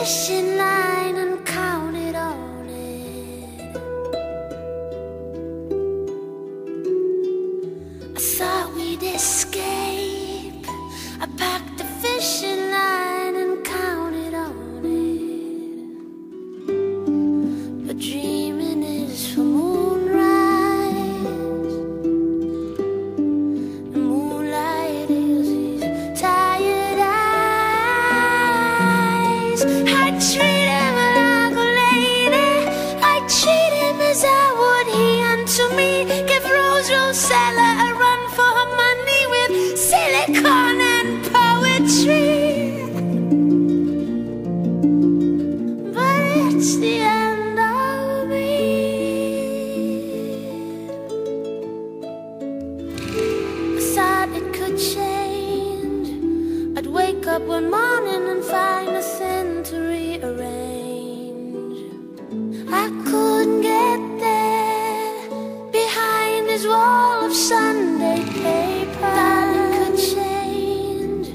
fishing line and counted on it. I thought we'd escape. I packed the fishing line and counted on it. But dreaming is for moonrise, and moonlight is these tired eyes. I treat him like a lady, I treat him as I would he unto me. Give Rose Rosella a run for her money with silicone and poetry. But it's the end of me. I thought it could change. I'd wake up one morning and find nothing to rearrange. I couldn't get there behind his wall of Sunday paper. Thought it could change.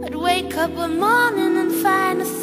I'd wake up one morning and find nothing